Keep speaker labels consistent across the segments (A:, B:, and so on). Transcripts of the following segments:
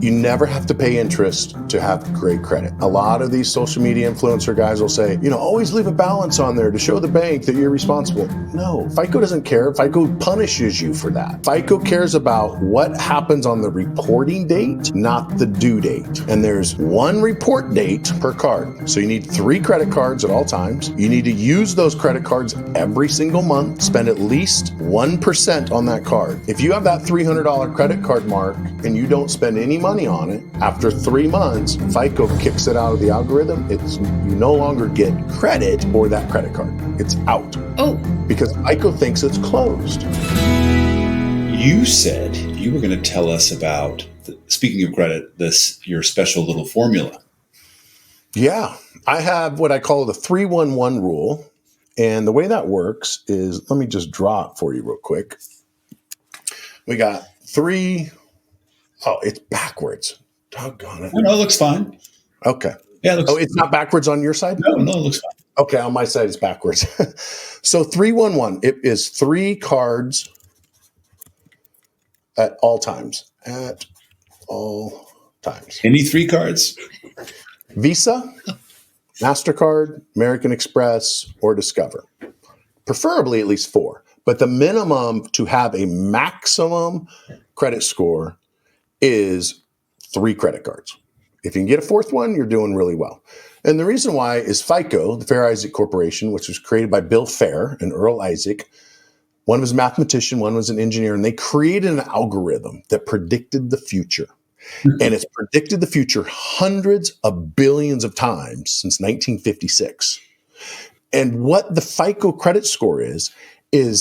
A: You never have to pay interest to have great credit. A lot of these social media influencer guys will say, always leave a balance on there to show the bank that you're responsible. No, FICO doesn't care. FICO punishes you for that. FICO cares about what happens on the reporting date, not the due date. And there's one report date per card. So you need 3 credit cards at all times. You need to use those credit cards every single month. Spend at least 1% on that card. If you have that $300 credit card mark and you don't spend any money on it, after 3 months, FICO kicks it out of the algorithm. You no longer get credit for that credit card. It's out.
B: Oh.
A: Because FICO thinks it's closed.
C: You said you were going to tell us about, speaking of credit, your special little formula.
A: Yeah. I have what I call the 3-1-1 rule. And the way that works is, let me just draw it for you real quick. We got 3. Oh, it's backwards. Doggone it.
C: No, it looks fine.
A: Okay.
C: Yeah.
A: It's not backwards on your side?
C: No, it looks fine.
A: Okay, on my side, it's backwards. So 3-1-1, it is 3 cards at all times. At all times.
C: Any 3 cards?
A: Visa, MasterCard, American Express, or Discover. Preferably at least 4. But the minimum to have a maximum credit score is 3 credit cards. If you can get a 4th one, you're doing really well. And the reason why is FICO, the Fair Isaac Corporation, which was created by Bill Fair and Earl Isaac. One was a mathematician, one was an engineer, and they created an algorithm that predicted the future. And it's predicted the future hundreds of billions of times since 1956. And what the FICO credit score is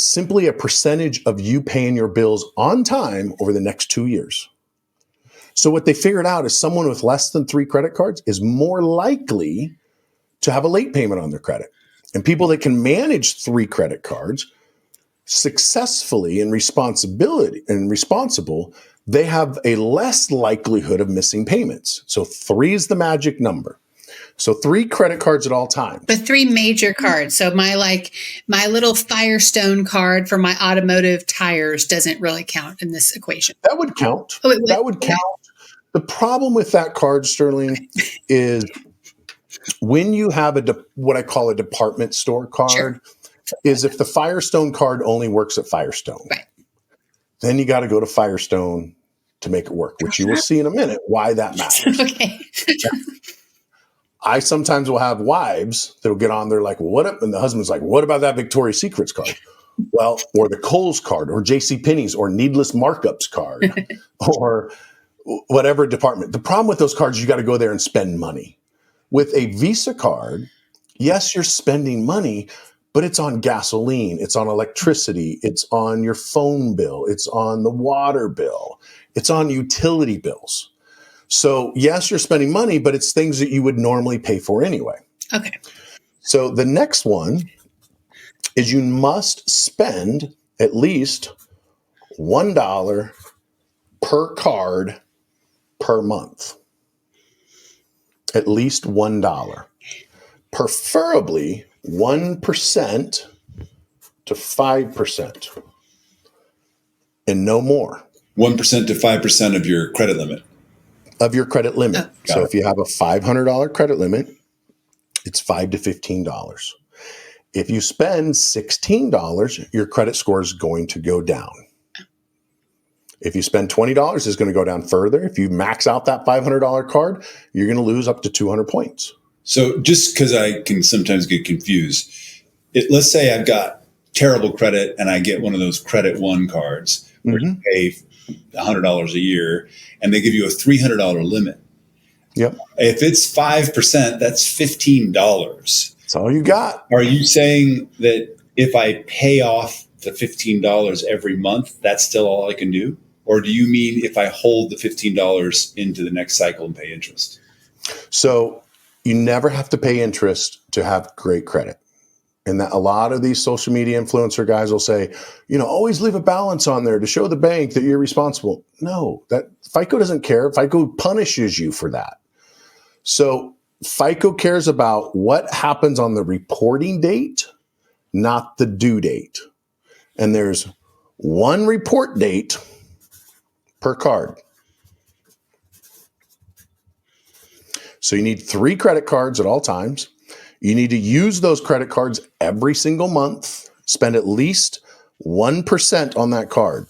A: simply a percentage of you paying your bills on time over the next 2 years. So what they figured out is someone with less than 3 credit cards is more likely to have a late payment on their credit. And people that can manage 3 credit cards successfully and responsible, they have a less likelihood of missing payments. So 3 is the magic number. So 3 credit cards at all times.
B: But 3 major cards. So my little Firestone card for my automotive tires doesn't really count in this equation.
A: That would count.
B: Oh, it would?
A: That would count. The problem with that card, Sterling, is when you have what I call a department store card,
B: Sure.
A: is if the Firestone card only works at Firestone.
B: Right.
A: Then you got to go to Firestone to make it work, which you will see in a minute why that matters.
B: Okay.
A: I sometimes will have wives that will get on there like, well, what up? And the husband's like, what about that Victoria's Secrets card? Well, or the Kohl's card, or JCPenney's, or Needless Markups card, or whatever department. The problem with those cards, you got to go there and spend money. With a Visa card, yes, you're spending money, but it's on gasoline, it's on electricity, it's on your phone bill, it's on the water bill, it's on utility bills. So yes, you're spending money, but it's things that you would normally pay for anyway.
B: Okay.
A: So the next one is you must spend at least $1 per card per month. At least $1. Preferably 1% to 5%. And no more.
C: 1% to 5% of your credit limit.
A: Of your credit limit.
B: Oh.
A: So if you have a $500 credit limit, it's $5 to $15. If you spend $16, your credit score is going to go down. If you spend $20, it's going to go down further. If you max out that $500 card, you're going to lose up to 200 points.
C: So just because I can sometimes get confused, let's say I've got terrible credit and I get one of those Credit One cards where you pay $100 a year and they give you a $300 limit.
A: Yep.
C: If it's 5%, that's $15.
A: That's all you got.
C: Are you saying that if I pay off the $15 every month, that's still all I can do? Or do you mean if I hold the $15 into the next cycle and pay interest?
A: So you never have to pay interest to have great credit. And that a lot of these social media influencer guys will say, always leave a balance on there to show the bank that you're responsible. No, that FICO doesn't care. FICO punishes you for that. So FICO cares about what happens on the reporting date, not the due date. And there's one report date per card. So you need 3 credit cards at all times. You need to use those credit cards every single month. Spend at least 1% on that card.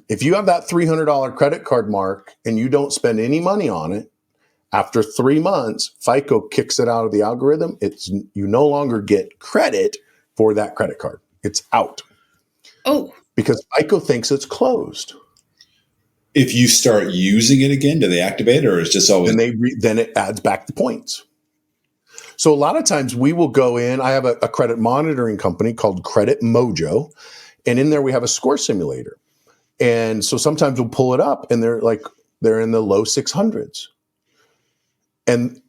A: If you have that $300 credit card mark and you don't spend any money on it, after 3 months, FICO kicks it out of the algorithm. You no longer get credit for that credit card. It's out.
B: Oh.
A: Because FICO thinks it's closed.
C: If you start using it again, do they activate it, or it's just always?
A: Then it adds back the points. So a lot of times we will go in. I have a credit monitoring company called Credit Mojo, and in there we have a score simulator. And so sometimes we'll pull it up, and they're in the low 600s. And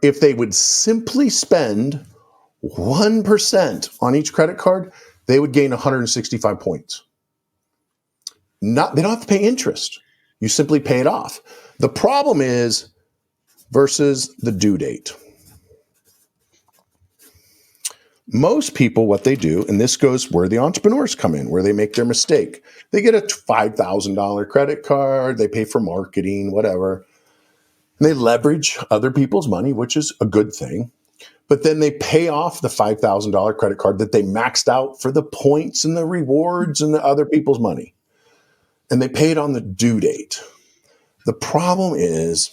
A: if they would simply spend 1% on each credit card, they would gain 165 points. They don't have to pay interest. You simply pay it off. The problem is versus the due date. Most people, what they do, and this goes where the entrepreneurs come in, where they make their mistake. They get a $5,000 credit card, they pay for marketing, whatever. And they leverage other people's money, which is a good thing. But then they pay off the $5,000 credit card that they maxed out for the points and the rewards and the other people's money. And they pay it on the due date. The problem is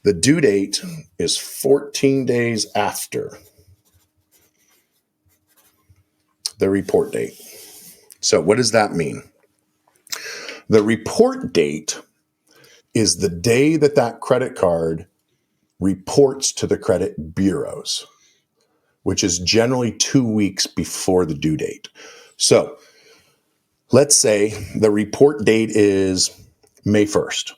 A: the due date is 14 days after the report date. So what does that mean? The report date is the day that credit card reports to the credit bureaus, which is generally 2 weeks before the due date. So let's say the report date is May 1st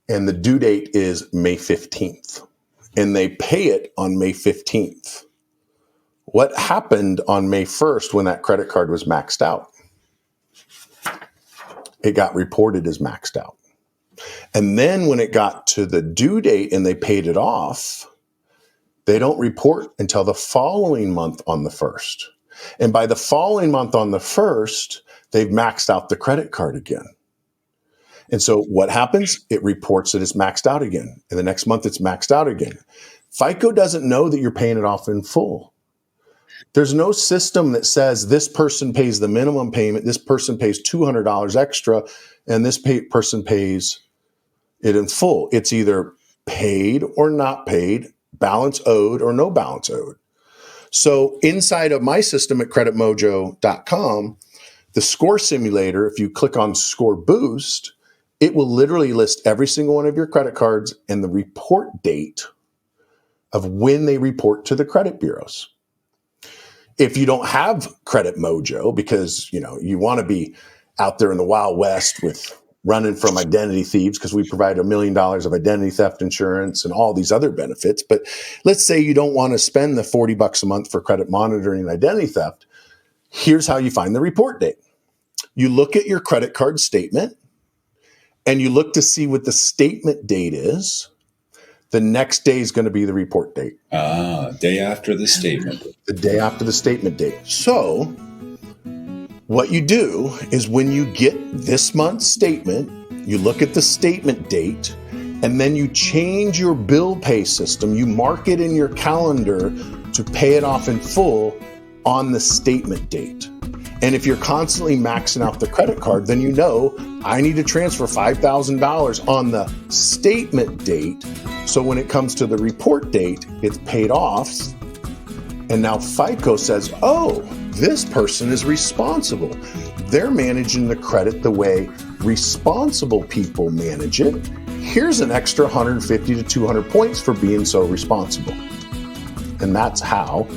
A: and the due date is May 15th, and they pay it on May 15th. What happened on May 1st when that credit card was maxed out? It got reported as maxed out. And then when it got to the due date and they paid it off, they don't report until the following month on the 1st. And by the following month on the 1st, they've maxed out the credit card again. And so what happens? It reports that it's maxed out again. And the next month it's maxed out again. FICO doesn't know that you're paying it off in full. There's no system that says this person pays the minimum payment, this person pays $200 extra, and this person pays it in full. It's either paid or not paid, balance owed or no balance owed. So inside of my system at creditmojo.com, the score simulator, if you click on Score Boost, it will literally list every single one of your credit cards and the report date of when they report to the credit bureaus. If you don't have Credit Mojo because you want to be out there in the Wild West with running from identity thieves, because we provide $1 million of identity theft insurance and all these other benefits. But let's say you don't want to spend the $40 a month for credit monitoring and identity theft. Here's how you find the report date. You look at your credit card statement and you look to see what the statement date is. The next day is going to be the report date.
C: Day after the statement.
A: The day after the statement date. So what you do is when you get this month's statement, you look at the statement date, and then you change your bill pay system. You mark it in your calendar to pay it off in full on the statement date. And if you're constantly maxing out the credit card, then I need to transfer $5,000 on the statement date. So when it comes to the report date, it's paid off. And now FICO says, oh, this person is responsible. They're managing the credit the way responsible people manage it. Here's an extra 150 to 200 points for being so responsible. And that's how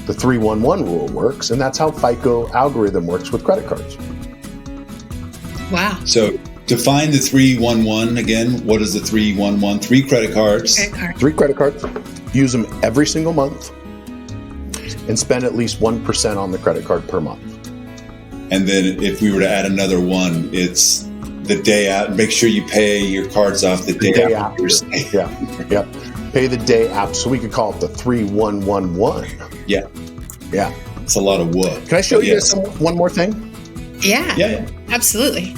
A: the 311 rule works, and that's how FICO algorithm works with credit cards.
B: Wow.
C: So to find the 311, again, what is the 311? 3 credit cards.
A: 3 credit cards. Use them every single month and spend at least 1% on the credit card per month.
C: And then if we were to add another one, it's the day out. Make sure you pay your cards off the day after.
A: Yeah. Pay the day after. So we could call it the 3111.
C: Yeah. It's a lot of wood.
A: Can I show you guys one more thing?
B: Yeah. Absolutely.